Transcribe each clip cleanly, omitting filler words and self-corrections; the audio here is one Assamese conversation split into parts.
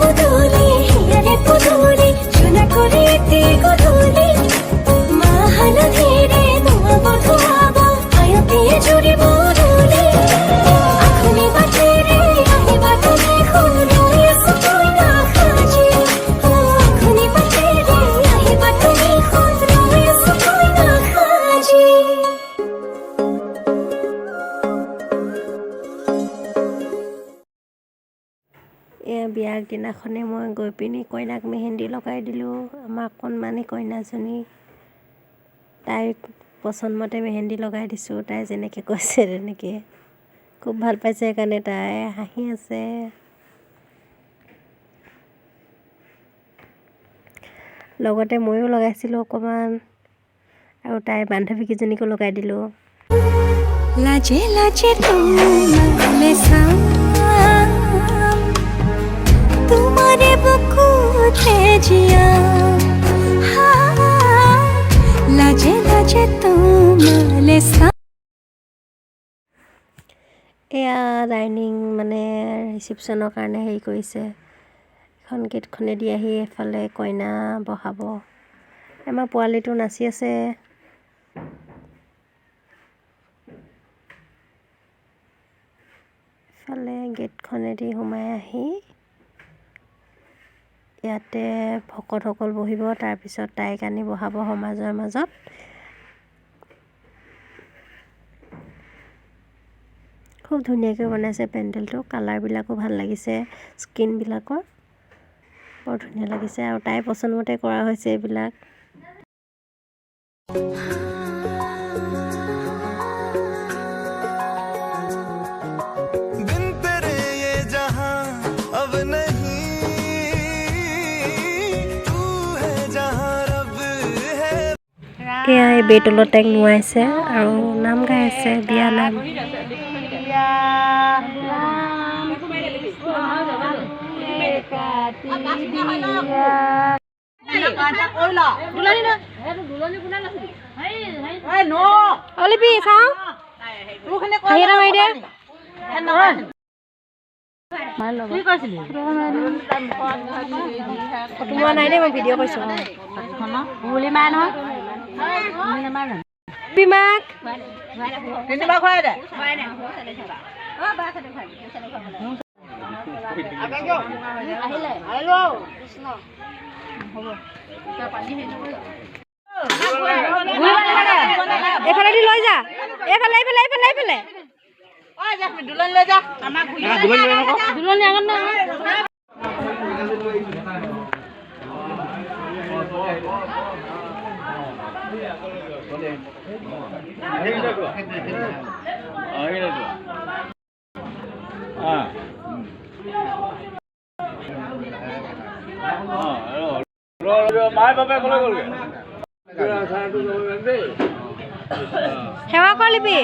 মধুলি হিয়ারে পুদুলি সোনা করে এতে গধুলি মা হালধিরে নোয়া বধুয়াবা আয়াতে জুড়ি বদুলি আখনি বাটে রে আহি বাটে খুন রয়ে সুই না খাজি আখনি বাটে রে আহি বাটে খুন রয়ে সুই না খাজি বিয়াৰ দিনাখনে মই গৈ পিনি কইনাক মেহেন্দি লগাই দিলোঁ আমাৰ কণমানি কইনাজনী তাইক পচন্দমতে মেহেন্দি লগাই দিছোঁ তাই যেনেকৈ কৈছে তেনেকৈ খুব ভাল পাইছে সেইকাৰণে তাই হাঁহি আছে লগতে ময়ো লগাইছিলোঁ অকণমান আৰু তাইৰ বান্ধৱীকেইজনীকো লগাই দিলোঁ লাজে লাজে তোমালে চাম तुम्हारे बुकुते जिया लाजे लाजे तुम्हाले सा এয়া ডাইনিং মানে ৰিচিপশ্যনৰ কাৰণে হেৰি কৰিছে এখন গেটখনেদি আহি এফালে কইনা বহাব আমাৰ পোৱালিটো নাচি আছে এফালে গেটখনেদি সোমাই আহি ইয়াতে ভকতসকল বহিব তাৰপিছত তাইক আনি বহাব সমাজৰ মাজত খুব ধুনীয়াকৈ বনাইছে পেণ্ডেলটো কালাৰবিলাকো ভাল লাগিছে স্কিনবিলাকৰ বৰ ধুনীয়া লাগিছে আৰু তাই পচন্দমতে কৰা হৈছে এইবিলাক এয়া এই বেটলত তাইক নোৱাইছে আৰু নাম গাই আছে বিয়া নাম অলিপি চাওঁ তোমাৰ নাই দেই মই ভিডিঅ' কৈছোঁ মাৰ নহয় বিমাক তিনিবাৰ খুৱাই দে এইফালেদি লৈ যা এইফালে এইফালে এইফালে এইফালে দুলনি লৈ যা দুলনি আগত না সেৱা কৰিবি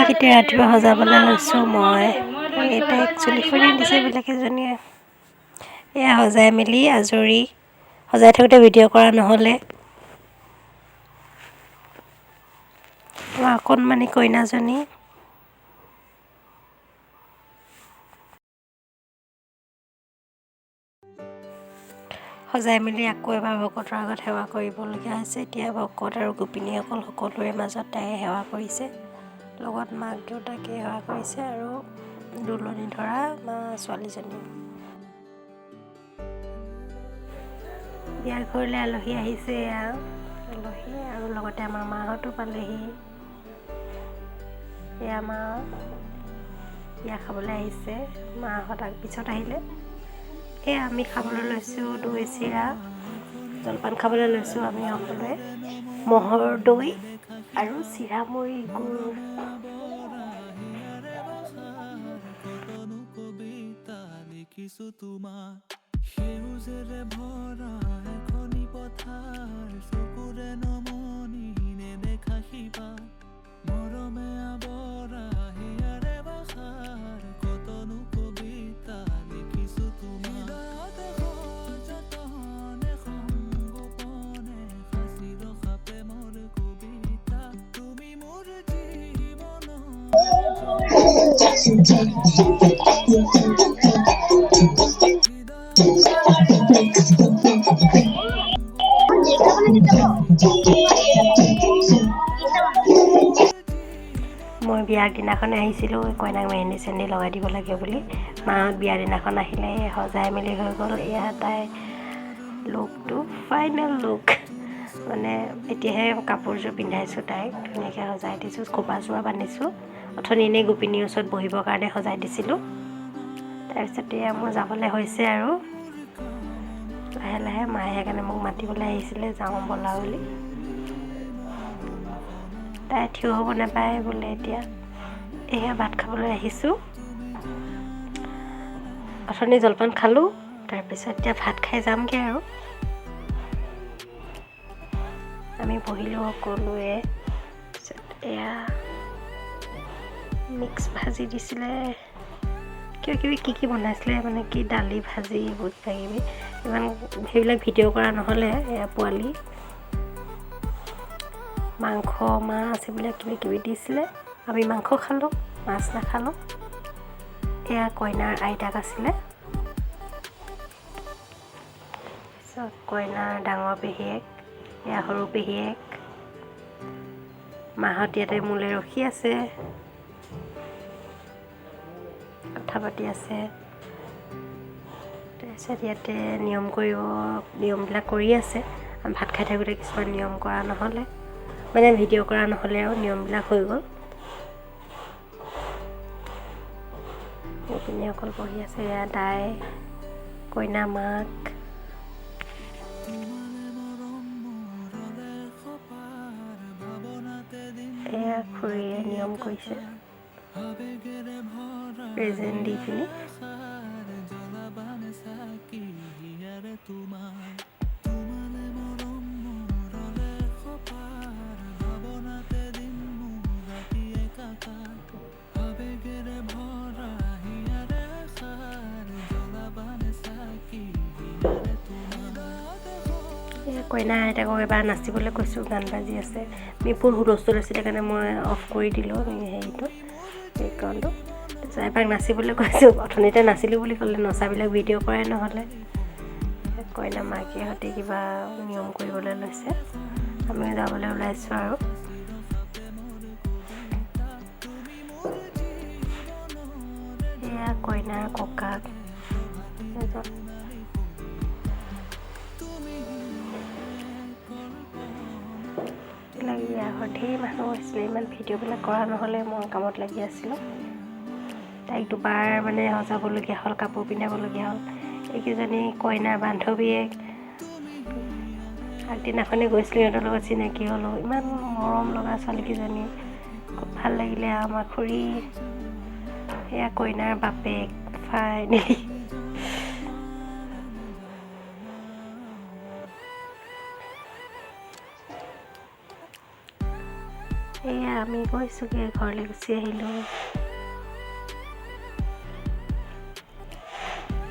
এইকেইটা ৰাতিপুৱা সজাবলৈ লৈছোঁ মই এটা একচুৱেলি ফুৰি দিছে এইবিলাক এজনীয়ে এয়া সজাই মেলি আজৰি সজাই থাকোঁতে ভিডিঅ' কৰা নহ'লে আমাৰ অকণমানি কইনাজনী সজাই মেলি আকৌ এবাৰ ভকতৰ আগত সেৱা কৰিবলগীয়া হৈছে এতিয়া ভকত আৰু গোপিনীসকল সকলোৰে মাজত তাই সেৱা কৰিছে লগত মাক দেউতাকে সেৱা কৰিছে আৰু দুলনি ধৰা ছোৱালীজনী বিয়াৰ ঘৰলৈ আলহী আহিছে আলহী আৰু লগতে আমাৰ মাহঁতো পালেহি এয়া মা বিয়া খাবলৈ আহিছে মাহঁত পিছত আহিলে এয়া আমি খাবলৈ লৈছোঁ দৈ চিৰা জলপান খাবলৈ লৈছোঁ আমি সকলোৱে ম'হৰ দৈ আৰু চিৰা মুড়ি গুড় সেউজেৰে ভৰা এখনি পথাৰ চকুৰে নমনি নেদেখা শিপা মৰমে আৱৰা হিয়াৰে মই বিয়াৰ দিনাখন আহিছিলোঁ কইনাক মেহেন্দি চেহেন্দি লগাই দিব লাগে বুলি মাহঁত বিয়াৰ দিনাখন আহিলে সজাই মেলি হৈ গ'ল এয়া তাই লুকটো ফাইনেল লুক মানে এতিয়াহে কাপোৰযোৰ পিন্ধাইছোঁ তাইক ধুনীয়াকৈ সজাই দিছোঁ খোপা চোপা বান্ধিছোঁ অথনি এনেই গোপিনীৰ ওচৰত বহিবৰ কাৰণে সজাই দিছিলোঁ তাৰপিছত এয়া মোৰ যাবলৈ হৈছে আৰু লাহে লাহে মায়ে সেইকাৰণে মোক মাতিবলৈ আহিছিলে যাওঁ ব'লা বুলি তাই থিয় হ'ব নাপায় বোলে এতিয়া এয়া ভাত খাবলৈ আহিছোঁ অথনি জলপান খালোঁ তাৰপিছত এতিয়া ভাত খাই যামগৈ আৰু আমি বহিলোঁ সকলোৱে তাৰপিছত এয়া মিক্স ভাজি দিছিলে কিবা কিবি কি বনাইছিলে মানে কি দালি ভাজি বহুত কিবা কিবি ইমান সেইবিলাক ভিডিঅ' কৰা নহ'লে এয়া পোৱালি মাংস মাছ এইবিলাক কিবা কিবি দিছিলে আমি মাংস খালোঁ মাছ নাখালোঁ এয়া কইনাৰ আইতাক আছিলে তাৰপিছত কইনাৰ ডাঙৰ পেহীয়েক এয়া সৰু পেহীয়েক মাহঁত ইয়াতে মোলৈ ৰখি আছে কথা পাতি আছে তাৰপিছত ইয়াতে নিয়মবিলাক কৰি আছে ভাত খাই থাকোঁতে কিছুমান নিয়ম কৰা নহ'লে মানে ভিডিঅ' কৰা নহ'লে আৰু নিয়মবিলাক হৈ গ'ল গোপিনীসকল বহি আছে এয়া দাই কইনা মাক এয়া খুৰীয়ে নিয়ম কৰিছে প্ৰেজেণ্ট দি পিনি কইনা আইতাকক এবাৰ নাচিবলৈ কৈছোঁ গান বাজি আছে ফুল হুলস্থুল আছিলে কাৰণে মই অফ কৰি দিলোঁ হেৰিটো বেকগ্ৰাউণ্ডটো তাৰপিছত এবাৰ নাচিবলৈ কৈছোঁ অথনিতে নাচিলোঁ বুলি ক'লে নচাবিলাক ভিডিঅ' কৰাই নহ'লে কইনা মাকীহঁতে কিবা নিয়ম কৰিবলৈ লৈছে আমি যাবলৈ ওলাইছোঁ আৰু এয়া কইনাৰ ককাক বিয়াঘৰ ঢেৰ মানুহ হৈছিলে ইমান ভিডিঅ'বিলাক কৰা নহ'লে মই কামত লাগি আছিলোঁ তাইক দুবাৰ মানে সজাবলগীয়া হ'ল কাপোৰ পিন্ধাবলগীয়া হ'ল এইকেইজনী কইনাৰ বান্ধৱীয়ে আগদিনাখনে গৈছিলোঁ সিহঁতৰ লগত চিনাকি হ'লোঁ ইমান মৰম লগা ছোৱালীকেইজনী খুব ভাল লাগিলে আমাৰ খুৰী এয়া কইনাৰ বাপেক ফাইনেলি এয়া আমি গৈছোঁগৈ ঘৰলৈ গুচি আহিলোঁ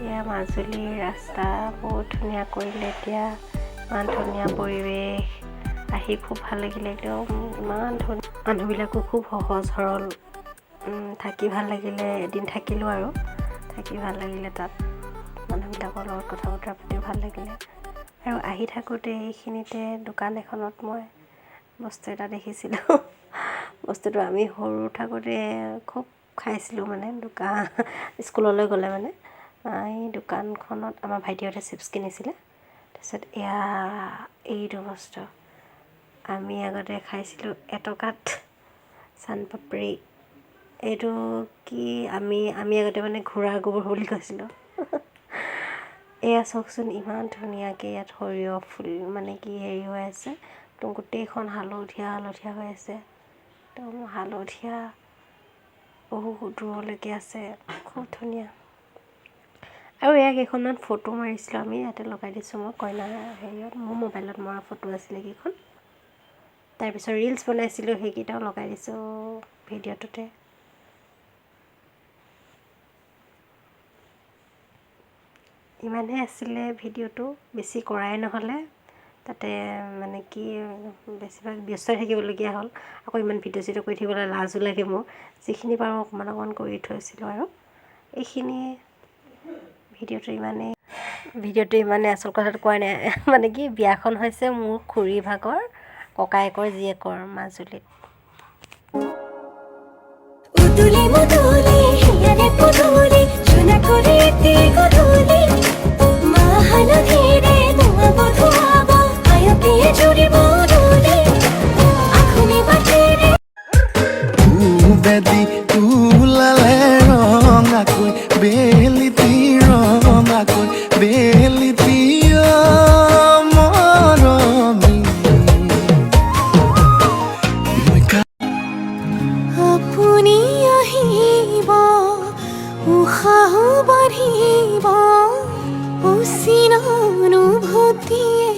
এয়া মাজুলীৰ ৰাস্তা বহুত ধুনীয়া কৰিলে এতিয়া ইমান ধুনীয়া পৰিৱেশ আহি খুব ভাল লাগিলে একদম ইমান ধুনীয়া মানুহবিলাকো খুব সহজ সৰল থাকি ভাল লাগিলে এদিন থাকিলোঁ আৰু থাকি ভাল লাগিলে তাত মানুহবিলাকৰ লগত কথা বতৰা পাতিও ভাল লাগিলে আৰু আহি থাকোঁতে এইখিনিতে দোকান এখনত মই বস্তু এটা দেখিছিলোঁ বস্তুটো আমি সৰু থাকোঁতে খুব খাইছিলোঁ মানে স্কুললৈ গ'লে মানে এই দোকানখনত আমাৰ ভাইটিহঁতে চিপছ কিনিছিলে তাৰপিছত এয়া এইটো বস্তু আমি আগতে খাইছিলোঁ এটকাত চানপাপৰি এইটো কি আমি আগতে মানে ঘোঁৰা গোবৰ বুলি কৈছিলোঁ এয়া চাওকচোন ইমান ধুনীয়াকৈ ইয়াত সৰিয়হ ফুল মানে কি হেৰি হৈ আছে একদম গোটেইখন হালধীয়া হৈ আছে একদম হালধীয়া বহুত দূৰলৈকে আছে খুব ধুনীয়া আৰু এয়া কেইখনমান ফটো মাৰিছিলোঁ আমি ইয়াতে লগাই দিছোঁ মই কইনাৰ হেৰিয়ত মোৰ মোবাইলত মৰা ফটো আছিলে কেইখন তাৰপিছত ৰিলছ বনাইছিলোঁ সেইকেইটাও লগাই দিছোঁ ভিডিঅ'টোতে ইমানেই আছিলে ভিডিঅ'টো বেছি কৰাই নহ'লে তাতে মানে কি বেছিভাগ ব্যস্ত থাকিবলগীয়া হ'ল। আকৌ ইমান ভিডিঅ' চিডিঅ' কৰি থাকিবলৈ লাজো লাগে মোৰ। যিখিনি পাৰোঁ অকণমান অকণমান কৰি থৈছিলোঁ আৰু এইখিনিয়ে ভিডিঅ'টো ইমানেই আচল কথাটো কোৱা নাই মানে কি বিয়াখন হৈছে মোৰ খুৰী ভাগৰ ককায়েকৰ জীয়েকৰ মাজুলীত। উদুলি মুদুলি হিয়াৰে পুদুলি চুনা কৰি এটি গধূলি মা হালধিৰে নোৱাব ধুৱাব আয়তিয়ে জুৰিব ৰুলি আখুনি বাটেৰে বেদি ওলালে ৰঙাকৈ বেলিতি ৰঙাকৈ বেলিতি মৰমী আপুনি আহিব উশাহো বাঢ়িব অচিন অনুভূতিয়ে